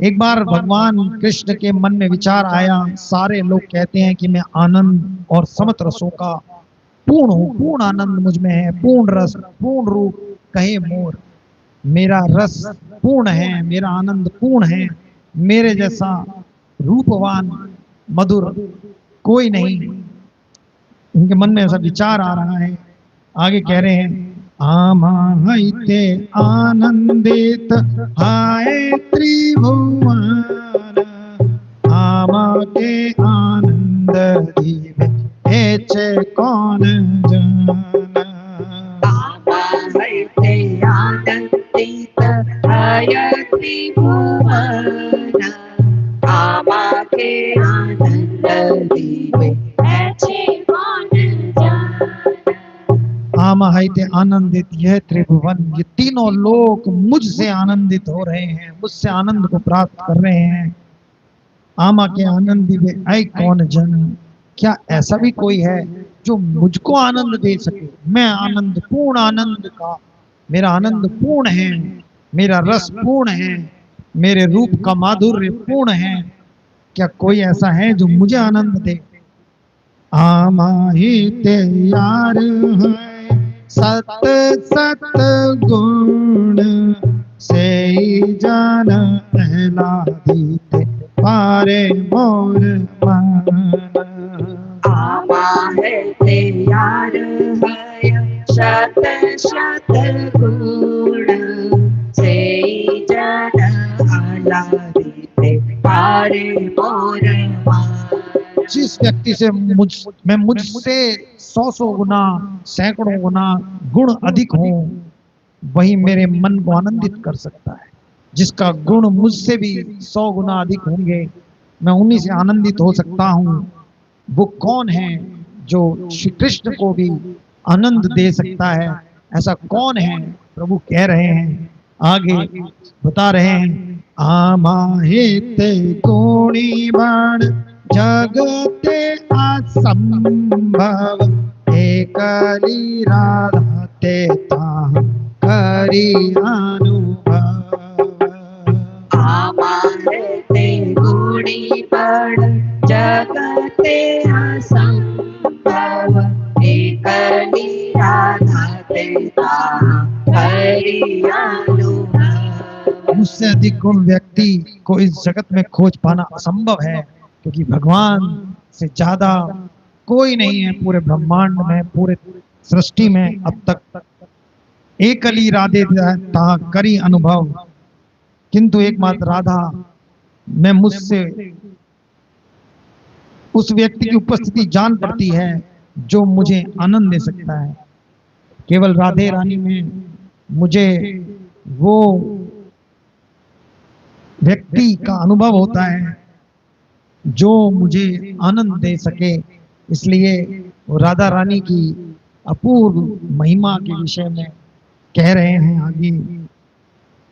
एक बार भगवान कृष्ण के मन में विचार आया, सारे लोग कहते हैं कि मैं आनंद और समस्त रसों का पूर्ण हूँ, पूर्ण आनंद मुझ में है, पूर्ण रस, पूर्ण रूप कहे मोर। मेरा रस पूर्ण है, मेरा आनंद पूर्ण है, मेरे जैसा रूपवान मधुर कोई नहीं। उनके मन में ऐसा विचार आ रहा है। आगे कह रहे हैं, आमाहैते आनंदित हाय त्रिभुवन, आमा के आनंद दीवे हेचे कौन जाना। आवाहते आनंदित हयति भुवन, आमा के आनंद दीवे ऐसे कौन जाना। आमाहैते आनंदित यह त्रिभुवन, ये तीनों लोग मुझसे आनंदित हो रहे हैं, मुझसे आनंद को प्राप्त कर रहे हैं। आमा के आनंद दिवे ऐ कौन जन, क्या ऐसा भी कोई है जो मुझको आनंद दे सके? मैं आनंद, पूर्ण आनंद का, मेरा आनंद पूर्ण है, मेरा रस पूर्ण है, मेरे रूप का माधुर्य पूर्ण है। क्या कोई ऐसा है जो मुझे आनंद दे? आमा ही ते यार है सत सत गुण से जान ahladite पारे मोर मन। आवाहते यार हय शत शत गुण से जन आह्लादिते पारे मोर मन। जिस व्यक्ति से मैं मुझसे सौ गुना, सैकड़ों गुना गुण अधिक हूँ, वही मेरे मन को आनंदित कर सकता है। जिसका गुण मुझसे भी 100 गुना अधिक होंगे, मैं उन्हीं से आनंदित हो सकता हूँ। वो कौन है जो श्री कृष्ण को भी आनंद दे सकता है? ऐसा कौन है? प्रभु कह रहे हैं, आगे बता रहे हैं, आमाहिते गुणी बाण जगते असंभव, एकली राधा ते ताह करी अनुभव। आवाहते गुणी बड़ जगते असंभव, एकली राधा देता हरि अनुभव। मुझसे अधिक गुण व्यक्ति को इस जगत में खोज पाना असंभव है, क्योंकि भगवान से ज्यादा कोई नहीं है पूरे ब्रह्मांड में, पूरे सृष्टि में अब तक। एकली राधे ता करी अनुभव, किंतु एकमात्र राधा में मुझसे उस व्यक्ति की उपस्थिति जान पड़ती है जो मुझे आनंद दे सकता है। केवल राधे रानी में मुझे वो व्यक्ति का अनुभव होता है जो मुझे आनंद दे सके। इसलिए वो राधा रानी की अपूर्व महिमा के विषय में कह रहे हैं आगे,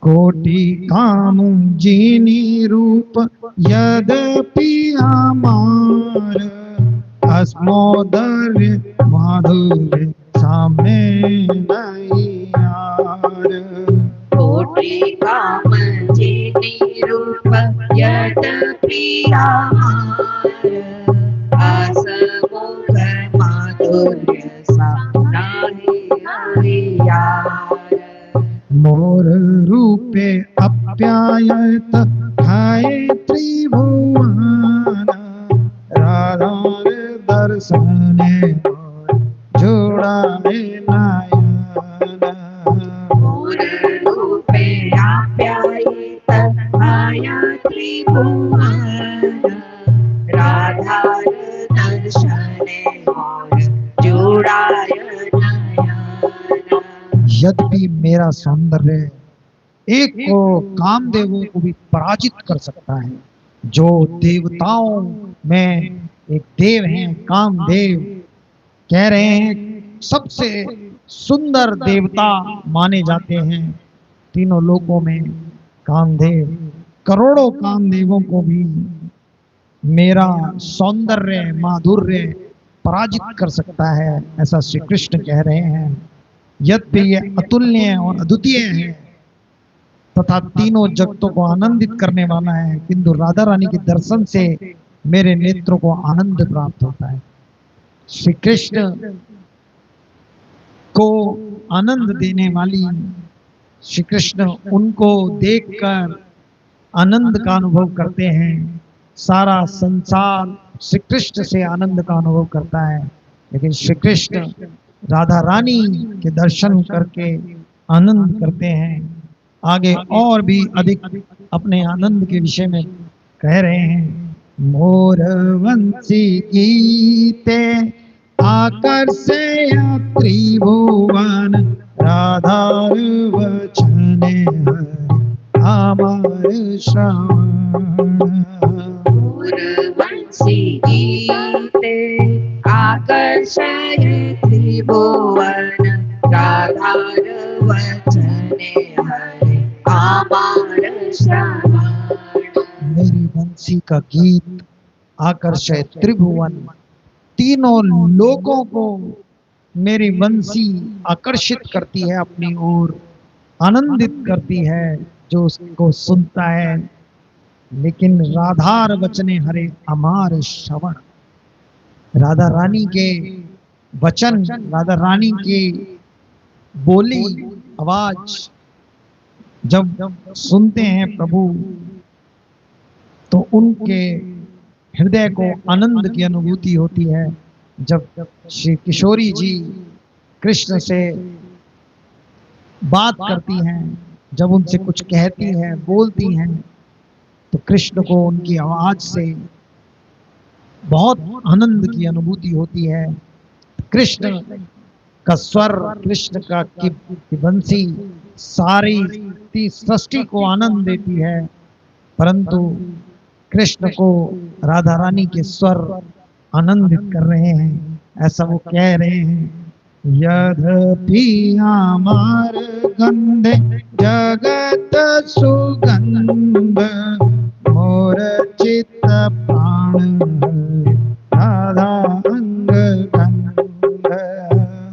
कोटि काम जीनी रूप यद्यपि हमार, अस्मोदर्य माधुर्य सामने नहीं यार। कोटि काम जीनी रूप यद्यपि हमार, असमुख माधुर्य सामने यार। मोर रूपे अप्यायत है त्रिभुवन, राधा दर्शने जुड़ाए नयन। मोर रूपे आप्यायित आया त्रिभुवन, राधा दर्शने और जुड़ाय नयन। यद्यपि मेरा सौंदर्य एक को कामदेवों को भी पराजित कर सकता है, जो देवताओं में एक देव हैं कामदेव, कह रहे हैं सबसे सुंदर देवता माने जाते हैं तीनों लोकों में कामदेव। करोड़ों कामदेवों को भी मेरा सौंदर्य माधुर्य पराजित कर सकता है, ऐसा श्री कृष्ण कह रहे हैं। यद्यपि ये अतुल्य और अद्वितीय है, तथा तीनों जगतों को आनंदित करने वाला है, किंतु राधा रानी के दर्शन से मेरे नेत्रों को आनंद प्राप्त होता है। श्री कृष्ण को आनंद देने वाली, श्री कृष्ण उनको देखकर आनंद का अनुभव करते हैं। सारा संसार श्री कृष्ण से आनंद का अनुभव करता है, लेकिन श्री कृष्ण राधा रानी के दर्शन करके आनंद करते हैं। आगे और भी अधिक अपने आनंद के विषय में कह रहे हैं। मोर वंशी गीते आकर्षय त्रिभुवन, राधार वचने हरि अमर श्रवण। पूर्वंशी गीते आकर्षय त्रिभुवन, राधार वचने हरे अमर श्रवण। मेरी वंशी का गीत आकर्षय त्रिभुवन, तीनों लोगों को मेरी वंशी आकर्षित करती है अपनी ओर, आनंदित करती है जो उसको सुनता है। लेकिन राधार वचने हरे अमार श्रवण, राधा रानी के वचन, राधा रानी की बोली आवाज जब सुनते हैं प्रभु, तो उनके हृदय को आनंद की अनुभूति होती है। जब श्री किशोरी जी कृष्ण से बात करती हैं, जब उनसे कुछ कहती हैं, बोलती हैं, तो कृष्ण को उनकी आवाज से बहुत आनंद की अनुभूति होती है। कृष्ण का स्वर, कृष्ण का की वंशी सारी सृष्टि को आनंद देती है, परंतु कृष्ण को राधा रानी के स्वर आनंदित कर रहे हैं। ऐसा वो कह रहे हैं। यद्यपि अमर गंधे जगत सुगंध, मोर चित्त प्राण राधा अंग गंध।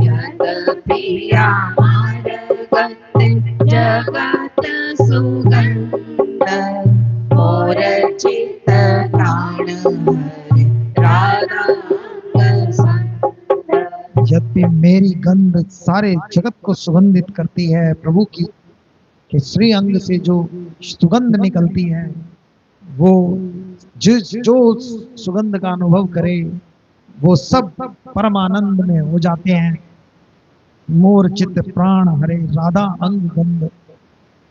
यद्यपि अमर गंधे जगत सुगंध, मोर चित्त प्राण हरे राधा अंग संग। यद्यपि मेरी गंध सारे जगत को सुगंधित करती है, प्रभु की कि श्री अंग से जो सुगंध निकलती है, वो जो सुगंध का अनुभव करे वो सब परमानंद में हो जाते हैं। मोर चित्त प्राण हरे राधा अंग गंध,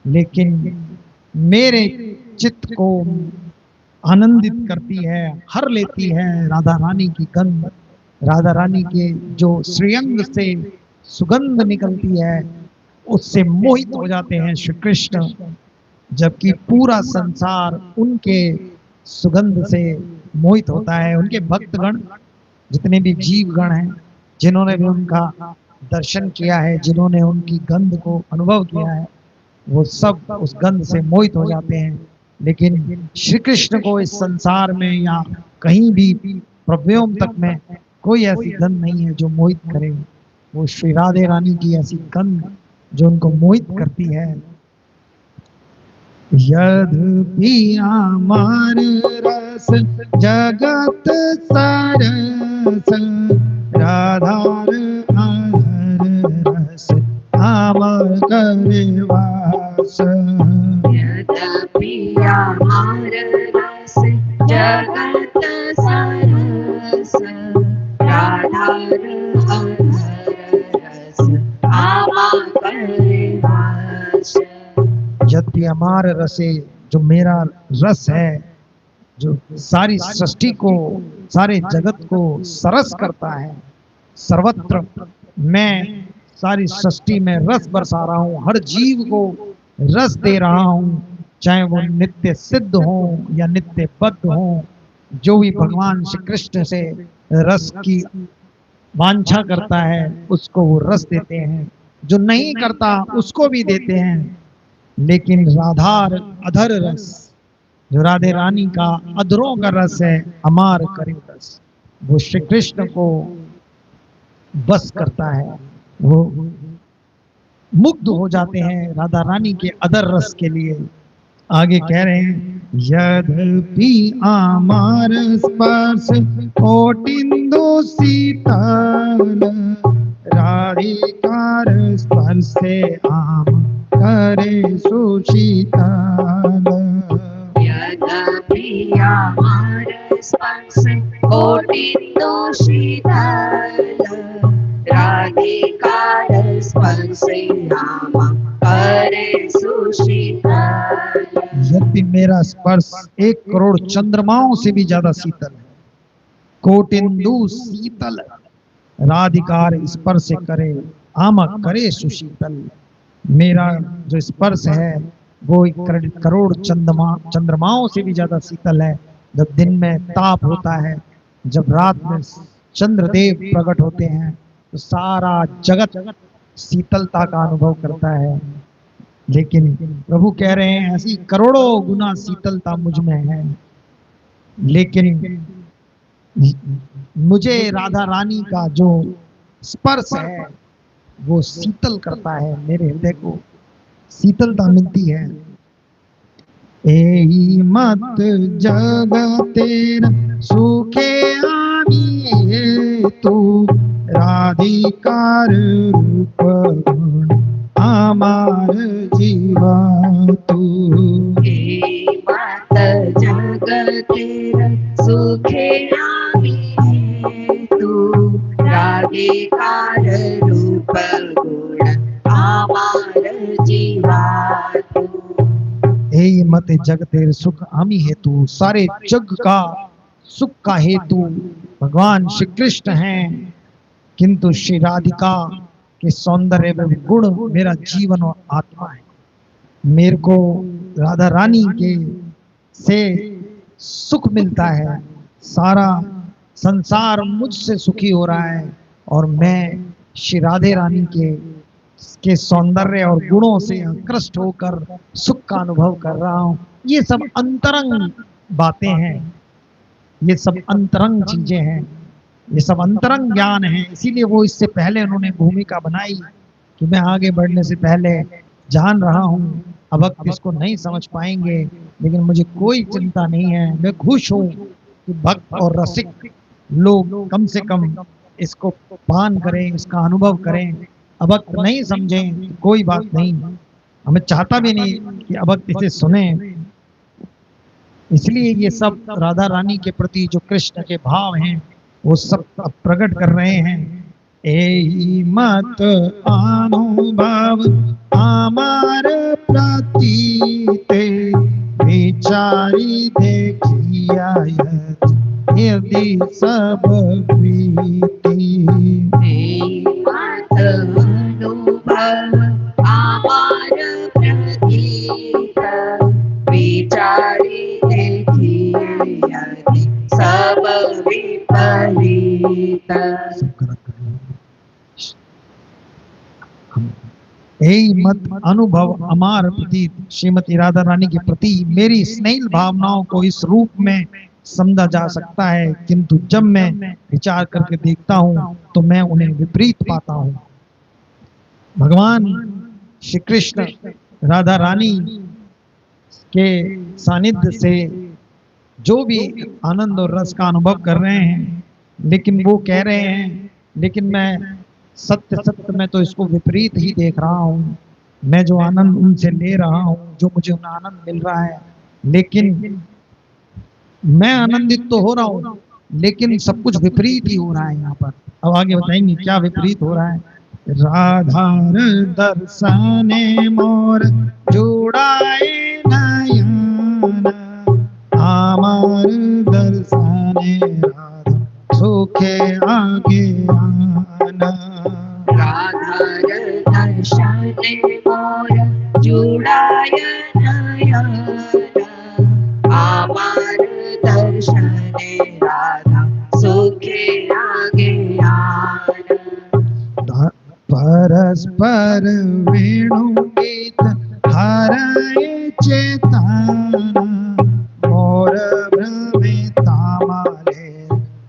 लेकिन मेरे चित्त को आनंदित करती है, हर लेती है राधा रानी की गंध। राधा रानी के जो श्रीअंग से सुगंध निकलती है, उससे मोहित हो जाते हैं श्री कृष्ण, जबकि पूरा संसार उनके सुगंध से मोहित होता है। उनके भक्तगण, जितने भी जीवगण हैं, जिन्होंने भी उनका दर्शन किया है, जिन्होंने उनकी गंध को अनुभव किया है, वो सब उस गंध से मोहित हो जाते हैं। लेकिन श्री कृष्ण को इस संसार में या कहीं भी प्रव्योम तक में कोई ऐसी गंध नहीं है जो मोहित करे। वो श्री राधे रानी की ऐसी गंध जो उनको मोहित करती है। यद्यपि अमर रस जगत सरस, राधार अधर रस अमर करे वास। यद्यपि अमर रस जगत सरस, राधार अधर रस अमर करे वास। यद्यपि अमार रसे, जो मेरा रस है, जो सारी सृष्टि को, सारे जगत को सरस करता है, सर्वत्र मैं सारी सृष्टि में रस बरसा रहा हूँ, हर जीव को रस दे रहा हूँ, चाहे वो नित्य सिद्ध हो या नित्य बद्ध हो। जो भी भगवान श्री कृष्ण से रस की वांछा करता है उसको वो रस देते हैं, जो नहीं करता उसको भी देते हैं। लेकिन राधार अधर रस, जो राधे रानी का अधरों का रस है, अमार करे रस, वो श्री कृष्ण को बस करता है। वो मुग्ध हो जाते हैं राधा रानी के अदर रस के लिए। आगे कह रहे हैं, यद्यपि आमार स्पर्श कोटिंदु शीतल, राधिकार स्पर्शे आम करे सुशीतल। यद्यपि आमार स्पर्श कोटिंदु शीतल, राधिकार स्पर्शे आम करे सुशीतल। यद्यपि मेरा स्पर्श 1 करोड़ चंद्रमाओं से भी ज्यादा शीतल है, कोटिंदु शीतल, राधिकार स्पर्श करे आम करे सुशीतल। मेरा जो स्पर्श है वो 1 करोड़ चंद्रमाओं से भी ज्यादा शीतल है। जब दिन में ताप होता है, जब रात में चंद्रदेव प्रकट होते हैं, तो सारा जगत शीतलता का अनुभव करता है। लेकिन प्रभु कह रहे हैं ऐसी करोड़ों गुना शीतलता मुझ में है, लेकिन मुझे राधा रानी का जो स्पर्श है वो शीतल करता है, मेरे हृदय को शीतलता मिलती है। एही मत जगतेर सुखे आमी तू, राधिकार रूप गुण आमार जीवा तू। मत जगतेर सुखे आमी तू, राधिकार रूप गुण आमार जीवा तू। हे मत जगतेर सुख आमी हेतु, सारे जग का सुख का हेतु भगवान श्री कृष्ण हैं, किंतु श्री राधिका के सौंदर्य में गुण मेरा जीवन और आत्मा है। मेरे को राधा रानी के से सुख मिलता है, सारा संसार मुझसे सुखी हो रहा है और मैं श्री राधे रानी के सौंदर्य और गुणों से आकृष्ट होकर सुख का अनुभव कर रहा हूँ। ये सब अंतरंग बातें हैं, ये सब अंतरंग चीजें हैं, ये सब अंतरंग ज्ञान है। इसीलिए वो इससे पहले उन्होंने भूमिका बनाई कि मैं आगे बढ़ने से पहले जान रहा हूँ अब भक्त इसको नहीं समझ पाएंगे, लेकिन मुझे कोई चिंता नहीं है। मैं खुश हूँ कि भक्त और रसिक लोग कम से कम इसको पान करें, इसका अनुभव करें। अभक्त नहीं समझे कोई बात नहीं, हमें चाहता भी नहीं कि अभक्त इसे सुने। इसलिए ये सब राधा रानी के प्रति जो कृष्ण के भाव हैं वो सब अब प्रकट कर रहे हैं। एही मत अनुभव आमार प्रतीते, विचारी देखिया यदि सब प्रीति। मत अनुभव आमार प्रतीत, विचारी देखिए यदि सब विपरीत। यही मत अनुभव अमार प्रतीत, श्रीमती राधा रानी के प्रति मेरी स्नेह भावनाओं को इस रूप में समझा जा सकता है, किंतु जब मैं विचार करके देखता हूँ तो मैं उन्हें विपरीत पाता हूँ। भगवान श्री कृष्ण राधा रानी के सानिध्य से जो भी आनंद और रस का अनुभव कर रहे हैं, लेकिन वो कह रहे हैं लेकिन मैं सत्य सत्य में तो इसको विपरीत ही देख रहा हूँ। मैं जो आनंद उनसे ले रहा हूँ, जो मुझे उन्हें आनंद मिल रहा है, लेकिन मैं आनंदित तो हो रहा हूँ, लेकिन सब कुछ विपरीत ही हो रहा है यहाँ पर। अब आगे बताएंगे क्या विपरीत हो रहा है। राधार दर्शने मोर जुड़ाए नयन, आमार दर्शने राधा सुखे आगे आना। राधार दर्शने मोर जुड़ाय नयन, आमार दर्शने राधा सुखे आगे आना। परस्पर वेणु गीत हरए चेतना, मोर भ्रमिता माले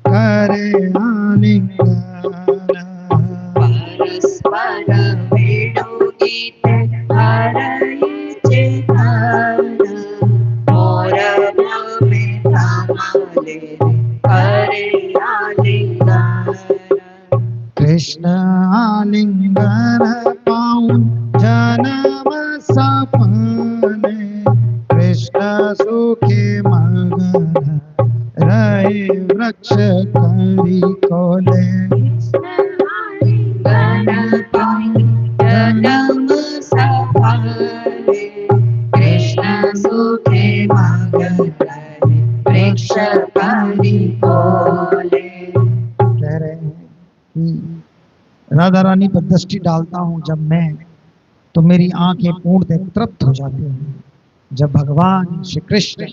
करे आलिंगन। परस्पर वेणु गीत बोले करे आलिंगन कृष्ण आलिंगन पाऊं जन्म सपने कृष्ण सुखे मगन रहे वृक्ष करी कोले आलिंगन पाऊं जन्म सफले कृष्ण सुखे मगन रहे वृक्ष करी कोले। कह रहे हैं कि राधा रानी पर दृष्टि डालता हूं जब मैं, तो मेरी आंखें पूर्णतः तृप्त हो जाती हैं। जब भगवान श्री कृष्ण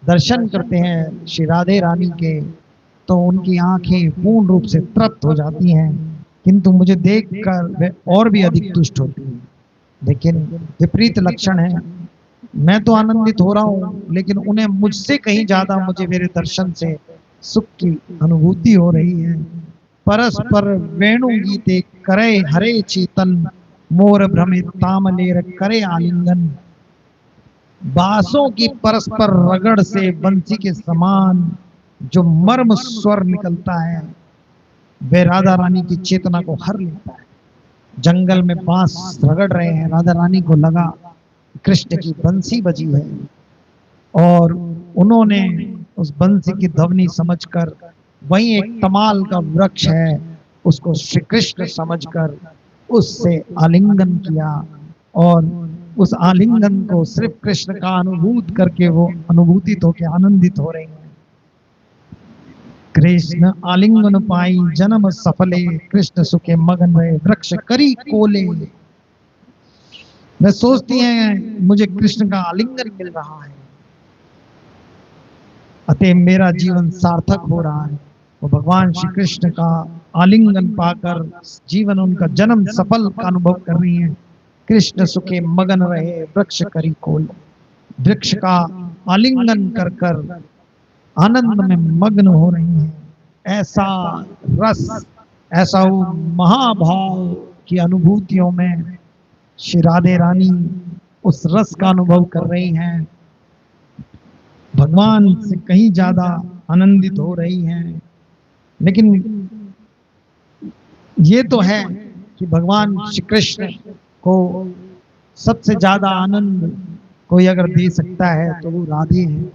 दर्शन करते हैं श्री राधे रानी के, तो उनकी आंखें पूर्ण रूप से तृप्त हो जाती हैं, किंतु मुझे देखकर वे और भी अधिक तुष्ट होती हैं। लेकिन विपरीत लक्षण है, मैं तो आनंदित हो रहा हूँ, लेकिन उन्हें मुझसे कहीं ज्यादा मुझे मेरे दर्शन से सुख की अनुभूति हो रही है। परस्पर वेणु गीते करे हरे चेतन मोर भ्रमित तामलेर करे आलिंगन। बांसों की परस्पर रगड़ से बंसी के समान जो मर्म स्वर निकलता है, वे राधा रानी की चेतना को हर लेता है। जंगल में बांस रगड़ रहे हैं, राधा रानी को लगा कृष्ण की बंसी बजी है, और उन्होंने उस बंसी की ध्वनि समझकर, वहीं एक तमाल का वृक्ष है उसको श्री कृष्ण समझकर उससे आलिंगन किया, और उस आलिंगन को सिर्फ कृष्ण का अनुभूत करके वो अनुभूतित होकर आनंदित हो रहे हैं। कृष्ण आलिंगन पाई जन्म सफले कृष्ण सुखे मगन रहे वृक्ष करी कोले। वे सोचती हैं मुझे कृष्ण का आलिंगन मिल रहा है, अतः मेरा जीवन सार्थक हो रहा है। वो भगवान श्री कृष्ण का आलिंगन पाकर जीवन उनका जन्म सफल का अनुभव कर रही हैं। कृष्ण सुखे मगन रहे वृक्ष करी कोल। वृक्ष का आलिंगन कर कर आनंद में मग्न हो रही हैं। ऐसा रस, ऐसा वो महाभाव की अनुभूतियों में श्री राधे रानी उस रस का अनुभव कर रही हैं, भगवान से कहीं ज्यादा आनंदित हो रही हैं। लेकिन ये तो है कि भगवान श्री कृष्ण को सबसे ज्यादा आनंद कोई अगर दे सकता है तो वो राधे है।